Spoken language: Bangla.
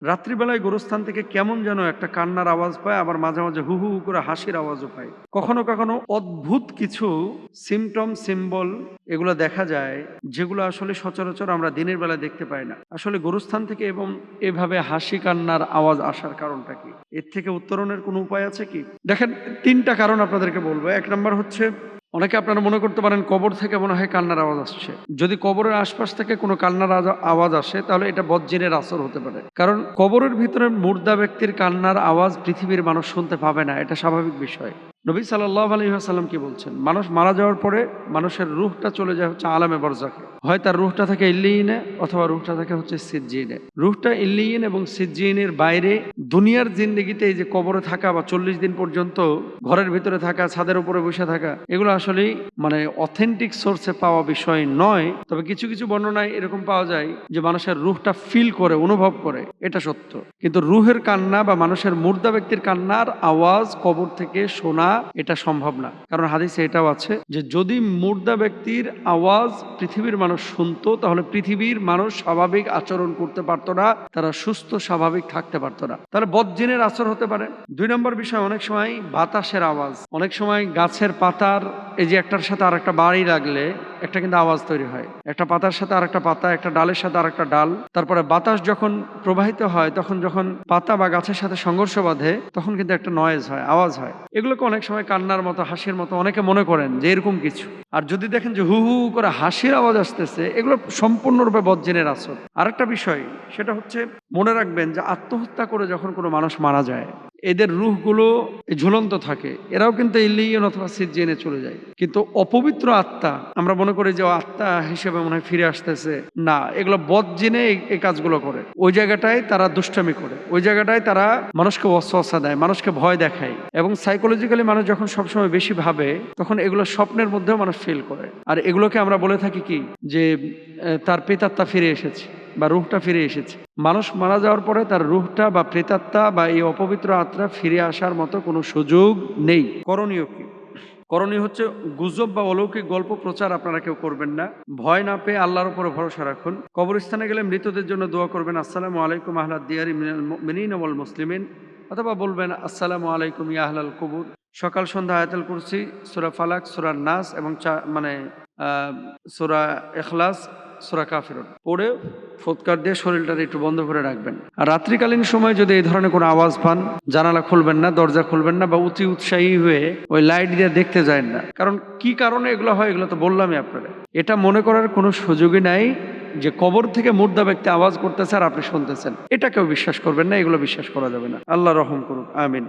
রাত্রিবেলায় গোরস্থান থেকে কেমন যেন একটা কান্নার আওয়াজ পায়, আবার মাঝে মাঝে হু হু হু করে হাসির আওয়াজও পায়। কখনো কখনো অদ্ভুত কিছু সিমটম সিম্বল এগুলো দেখা যায়, যেগুলো আসলে সচরাচর আমরা দিনের বেলা দেখতে পাই না। আসলে গোরস্থান থেকে এবং এভাবে হাসি কান্নার আওয়াজ আসার কারণটা কি? এর থেকে উত্তরণের কোনো উপায় আছে কি? দেখেন, তিনটা কারণ আপনাদেরকে বলবো। এক নম্বর হচ্ছে, অনেকে আপনারা মনে করতে পারেন কবর থেকে মনে হয় কান্নার আওয়াজ আসছে। যদি কবরের আশপাশ থেকে কোনো কান্নার আওয়াজ আসে, তাহলে এটা বজ্জিনের আসর হতে পারে। কারণ কবরের ভিতরে মুর্দা ব্যক্তির কান্নার আওয়াজ পৃথিবীর মানুষ শুনতে পাবে না, এটা স্বাভাবিক বিষয়। নবী সাল্লাল্লাহু আলাইহি ওয়াসাল্লাম কি বলছেন? মানুষ মারা যাওয়ার পরে মানুষের রূহটা চলে যায় হচ্ছে আলামে বারজাখে। হয় তার রূহটা থাকে ইল্লিয়িনে, অথবা রূহটা থাকে হচ্ছে সিজ্জিনে। রূহটা ইল্লিয়িন এবং সিজ্জিনের বাইরে দুনিয়ার জিন্দেগিতে এই যে কবরে থাকা বা 40 দিন পর্যন্ত ঘরের ভিতরে থাকা, ছাদের উপরে বসে থাকা, এগুলো আসলেই মানে অথেন্টিক সোর্সে পাওয়া বিষয় নয়। তবে কিছু কিছু বর্ণনায় এরকম পাওয়া যায় যে মানুষের রূহটা ফিল করে, অনুভব করে, এটা সত্য। কিন্তু রূহের কান্না বা মানুষের মুর্দা ব্যক্তির কান্নার আওয়াজ কবর থেকে শোনা এটা সম্ভব না। কারণ হাদিসে এটাও আছে যে যদি মুর্দা ব্যক্তির আওয়াজ পৃথিবীর মানুষ শুনতো, তাহলে পৃথিবীর মানুষ স্বাভাবিক আচরণ করতে পারতো না, তারা সুস্থ স্বাভাবিক থাকতে পারতো না। তাহলে বজ্জিনের আসর হতে পারে। দুই নম্বর বিষয়, অনেক সময় বাতাসের আওয়াজ, অনেক সময় গাছের পাতার এই যে একটার সাথে আর একটা বাড়ি লাগলে একটা কিন্তু আওয়াজ তৈরি হয়। একটা পাতার সাথে আর একটা পাতা, একটা ডালের সাথে আর একটা ডাল, তারপরে বাতাস যখন প্রবাহিত হয়, তখন যখন পাতা বা গাছের সাথে সংঘর্ষ বাঁধে, তখন কিন্তু একটা নয়েজ হয়, আওয়াজ হয়। এগুলোকে অনেক সময় কান্নার মতো, হাসির মতো অনেকে মনে করেন যে এরকম কিছু। আর যদি দেখেন যে হু হু করে হাসির আওয়াজ আসতেছে, এগুলো সম্পূর্ণরূপে বজ্জিনের আসর। আরেকটা বিষয়, সেটা হচ্ছে মনে রাখবেন যে আত্মহত্যা করে যখন কোনো মানুষ মারা যায়, এদের রূহগুলো ঝুলন্ত থাকে, এরাও কিন্তু ইল্লিয়িন অথবা সিজ্জিনে চলে যায়। কিন্তু অপবিত্র আত্মা, আমরা মনে করি যে আত্মা হিসেবে মনে হয় ফিরে আসতেছে, না, এগুলো বজ্জিনে এই কাজগুলো করে। ওই জায়গাটায় তারা দুষ্টামি করে, ওই জায়গাটায় তারা মানুষকে ওয়াসওয়াসা দেয়, মানুষকে ভয় দেখায়। এবং সাইকোলজিক্যালি মানুষ যখন সবসময় বেশি ভাবে, তখন এগুলো স্বপ্নের মধ্যেও মানুষ ফিল করে। আর এগুলোকে আমরা বলে থাকি কি, যে তার প্রেতাত্মা ফিরে এসেছে বা রূহটা ফিরে এসেছে। মানুষ মারা যাওয়ার পরে তার রূহটা বা প্রেতাত্মা বা এই অপবিত্র আত্মা ফিরে আসার মতো কোনো সুযোগ নেই। করণীয় কি? করণীয় হচ্ছে, গুজব বা অলৌকিক গল্প প্রচার আপনারা কেউ করবেন না। ভয় না পেয়ে আল্লাহর উপরে ভরসা রাখুন। কবরস্থানে গেলে মৃতদের জন্য দোয়া করবেন, আসসালামু আলাইকুম আহলাদ দিয়ারি মিনাল মুমিনিন ওয়াল মুসলিমিন, অথবা বলবেন আসসালামু আলাইকুম ইয়া আহলাল কুবুর। সকাল সন্ধ্যা আয়াতুল কুরসি, সূরা ফালাক, সূরা নাস এবং সূরা ইখলাস, সূরা কাফিরুন পড়ে ফুৎকার দিয়ে শরীরটাকে একটু বন্ধ করে রাখবেন। আর রাত্রিকালীন সময় যদি এই ধরনের কোনো আওয়াজ পান, জানালা খুলবেন না, দরজা খুলবেন না, বা অতি উৎসাহী হয়ে ওই লাইট দিয়ে দেখতে যায় না। কারণ কি কারণে এগুলো হয়, এগুলো তো বললামই আপনারা। এটা মনে করার কোনো সুযোগই নাই যে কবর থেকে মুর্দা ব্যক্তি আওয়াজ করতেছে আর আপনি শুনতেছেন। এটা কেউ বিশ্বাস করবেন না, এগুলো বিশ্বাস করা যাবে না। আল্লাহ রহম করুন, আমিন।